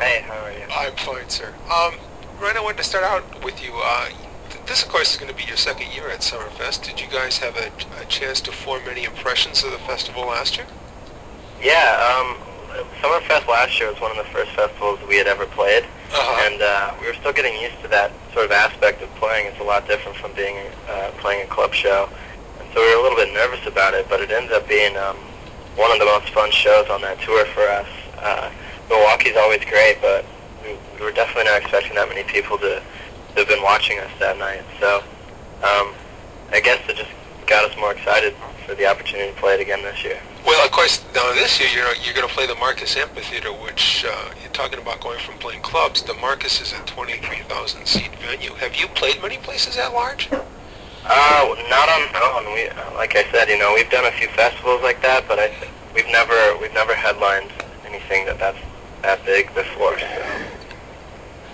Hey, how are you? I'm fine, sir. Ryan, I wanted to start out with you. This, of course, is going to be your second year at Summerfest. Did you guys have a chance to form any impressions of the festival last year? Yeah, Summerfest last year was one of the first festivals we had ever played, Uh-huh. and we were still getting used to that sort of aspect of playing. It's a lot different from being playing a club show, and so we were a little bit nervous about it, but it ended up being one of the most fun shows on that tour for us. Milwaukee's always great, but we were definitely not expecting that many people to have been watching us that night, so I guess it just got us more excited for the opportunity to play it again this year. Well, of course, now this year you're going to play the Marcus Amphitheater, which you're talking about going from playing clubs. The Marcus is a 23,000 seat venue. Have you played many places at large? Not on our own. Like I said, we've done a few festivals like that, but we've never headlined anything that's that big before. So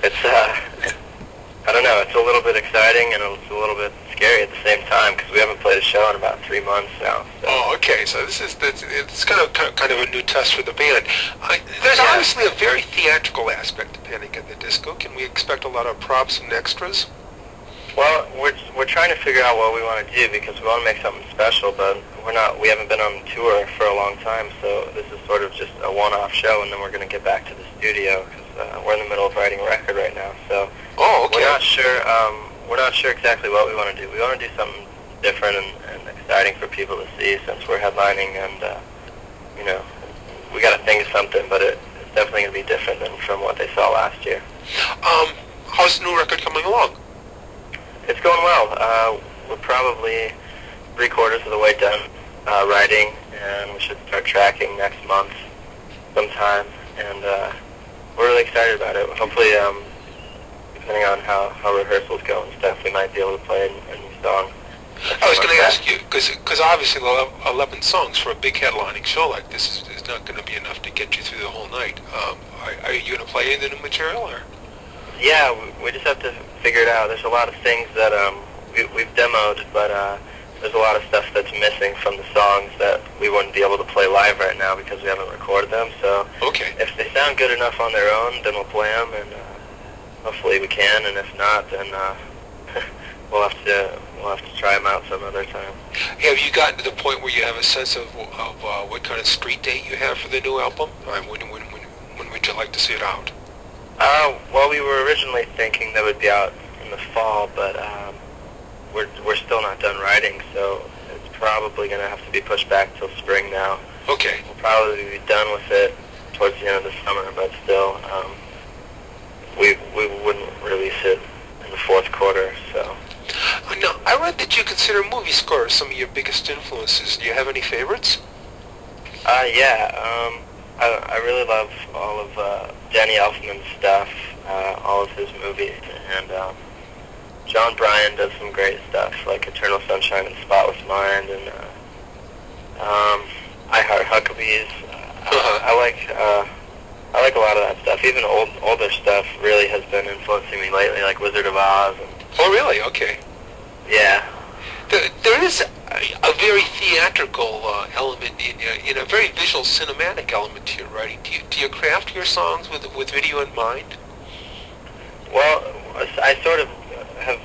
it's I don't know. It's a little bit exciting and it's a little bit scary at the same time because we haven't played a show in about 3 months now. So. Oh, okay. So it's kind of a new test for the band. There's Yeah. obviously a very theatrical aspect to Panic at the Disco. Can we expect a lot of props and extras? Well, we're trying to figure out what we want to do because we want to make something special, but we haven't been on tour for a long time, so this is sort of just a one-off show, and then we're going to get back to the studio because we're in the middle of writing a record right now. So Oh, okay. we're not sure. We're not sure exactly what we want to do. We want to do something different and exciting for people to see since we're headlining, and we got to think of something, but it's definitely going to be different than from what they saw last year. How's the new record coming along? It's going well. We're probably 3/4 of the way done writing, and we should start tracking next month sometime. And we're really excited about it. Hopefully, depending on how rehearsals go and stuff, we might be able to play a new song. I was going to ask you, because obviously 11 songs for a big headlining show like this is not going to be enough to get you through the whole night. Are you going to play any of the new material? Or? Yeah, we just have to figure it out. There's a lot of things that we've demoed, but there's a lot of stuff that's missing from the songs that we wouldn't be able to play live right now because we haven't recorded them. So Okay. if they sound good enough on their own, then we'll play them, and hopefully we can. And if not, then we'll have to try them out some other time. Have you gotten to the point where you have a sense of what kind of street date you have for the new album? When would you like to see it out? Well, we were originally thinking that would be out in the fall, but we're still not done writing, so it's probably going to have to be pushed back till spring now. Okay. We'll probably be done with it towards the end of the summer, but still, we wouldn't release it in the fourth quarter, so. Now, I read that you consider movie scores some of your biggest influences. Do you have any favorites? Yeah, I really love all of Danny Elfman's stuff, all of his movies, and John Bryan does some great stuff, like Eternal Sunshine of the Spotless Mind, and I Heart Huckabees. I like a lot of that stuff. Even older stuff really has been influencing me lately, like Wizard of Oz. And, Oh, really? Okay. yeah. There is a very theatrical element in a very visual, cinematic element to your writing. Do you craft your songs with video in mind? Well, I sort of have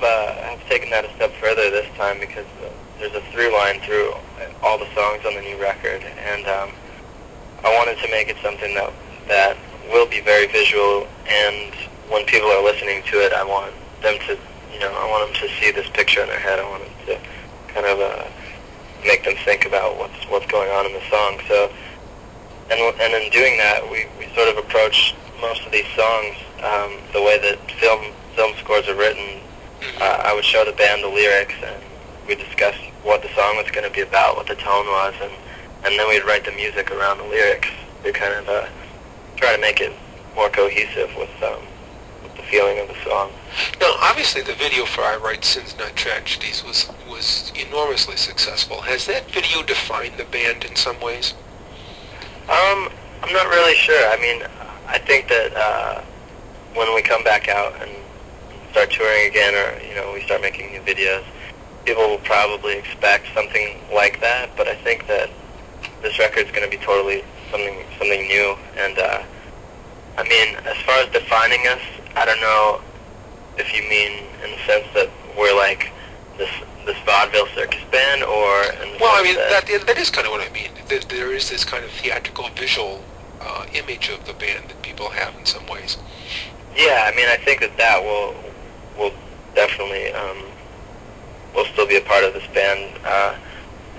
taken that a step further this time because there's a through line through all the songs on the new record, and I wanted to make it something that will be very visual, and when people are listening to it, I want them to, I want them to see this picture in their head. I want them to kind of make them think about what's going on in the song. So, and in doing that, we sort of approach most of these songs the way that film scores are written. I would show the band the lyrics, and we discuss what the song was going to be about, what the tone was, and then we'd write the music around the lyrics to kind of try to make it more cohesive with the feeling of the song. Now, obviously, the video for I Write Sins Not Tragedies was enormously successful. Has that video defined the band in some ways? I'm not really sure. I mean, I think that when we come back out and start touring again, or we start making new videos, people will probably expect something like that. But I think that this record's going to be totally something new, and I mean, as far as defining us, I don't know if you mean in the sense that we're like this vaudeville circus band, or in the Well, I sense mean, that that is kind of what I mean. There is this kind of theatrical visual image of the band that people have in some ways. yeah, I mean, I think that will definitely will still be a part of this band.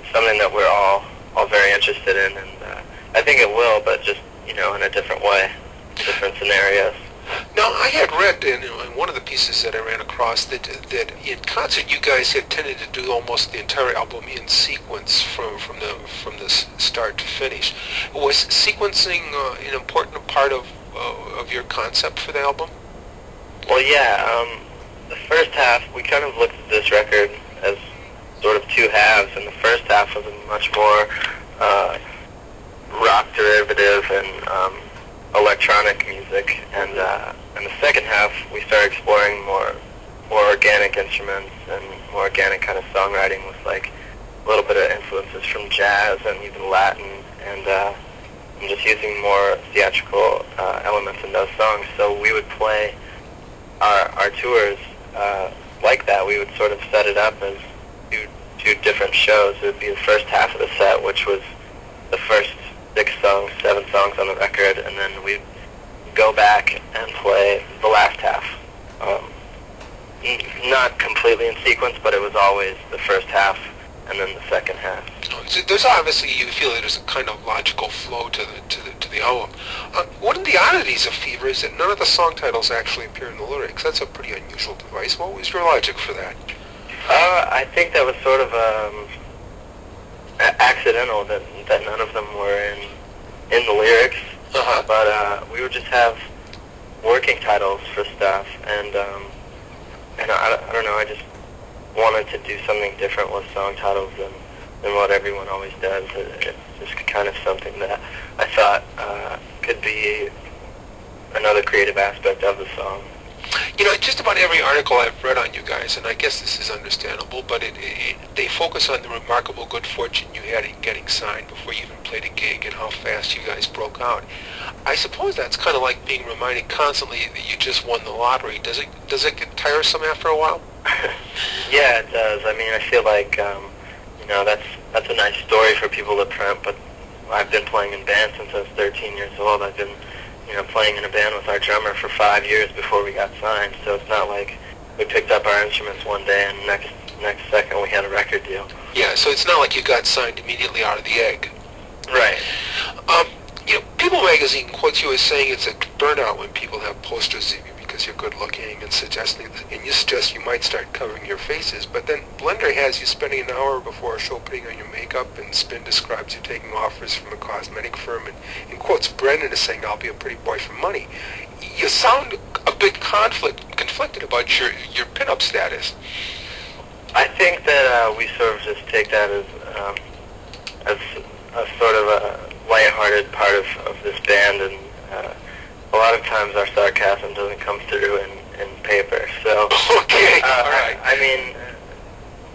It's something that we're all very interested in, and I think it will, but just in a different way, different scenarios. Now, I had read in one of the pieces that I ran across that in concert you guys had tended to do almost the entire album in sequence from the start to finish. Was sequencing an important part of your concept for the album? Well, yeah. The first half, we kind of looked at this record as sort of two halves, and the first half was a much more rock derivative and electronic music, and the second half we started exploring more organic instruments and more organic kind of songwriting with like a little bit of influences from jazz and even Latin, and just using more theatrical elements in those songs. So we would play our tours like that. We would sort of set it up as two different shows. It would be the first half of the set, which was the first 6 songs, 7 songs on the record, and then we'd go back and play the last half. Not completely in sequence, but it was always the first half and then the second half. So there's obviously, you feel there's a kind of logical flow to the album. One of the oddities of Fever is that none of the song titles actually appear in the lyrics. That's a pretty unusual device. What was your logic for that? I think that was sort of accidental that none of them were in the lyrics. Uh-huh. But we would just have working titles for stuff, and I don't know. I just wanted to do something different with song titles than what everyone always does. It's just kind of something that I thought could be another creative aspect of the song. Just about every article I've read on you guys, and I guess this is understandable, but they focus on the remarkable good fortune you had in getting signed before you even played a gig and how fast you guys broke out. I suppose that's kind of like being reminded constantly that you just won the lottery. Does it get tiresome after a while? Yeah, it does. I mean, I feel like that's a nice story for people to print, but I've been playing in bands since I was 13 years old. I've been playing in a band with our drummer for 5 years before we got signed, so it's not like we picked up our instruments one day and next second we had a record deal. Yeah, so it's not like you got signed immediately out of the egg. Right. People magazine quotes you as saying it's a burnout when people have posters of you because you're good looking and you suggest you might start covering your faces, but then Blender has you spending an hour before a show putting on your makeup, and Spin describes you taking offers from a cosmetic firm, and in quotes Brendan is saying, "I'll be a pretty boy for money." You sound a bit conflicted about your pinup status. I think that we sort of just take that as a sort of a lighthearted part of this band, and a lot of times our sarcasm doesn't come through in paper. So, okay, all right. I mean,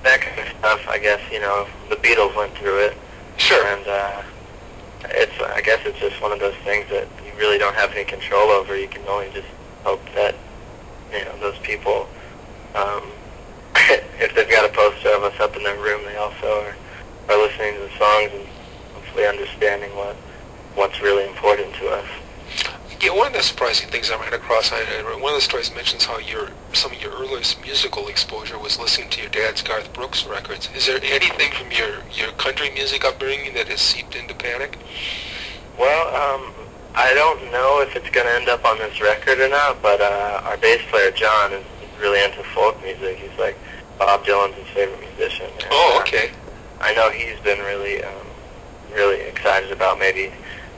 that kind of stuff, I guess, the Beatles went through it. Sure. And I guess it's just one of those things that you really don't have any control over. You can only just hope that, those people, if they've got a poster of us up in their room, they also are listening to the songs and hopefully understanding what's really important to us. Yeah, one of the surprising things I ran across, one of the stories mentions how some of your earliest musical exposure was listening to your dad's Garth Brooks records. Is there anything from your country music upbringing that has seeped into Panic? Well, I don't know if it's going to end up on this record or not, but our bass player, John, is really into folk music. He's like Bob Dylan's his favorite musician. And, oh, okay. I know he's been really excited about maybe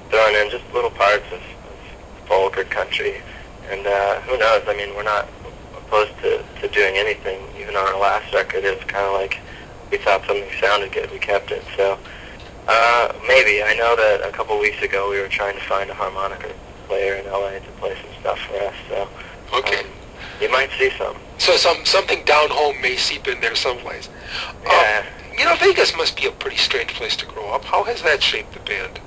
throwing in just little parts of folk or country, and who knows, I mean, we're not opposed to doing anything. Even on our last record, it was kind of like we thought something sounded good, we kept it, so maybe. I know that a couple weeks ago we were trying to find a harmonica player in LA to play some stuff for us, so okay. You might see some. So something down home may seep in there someplace. Yeah. Vegas must be a pretty strange place to grow up. How has that shaped the band?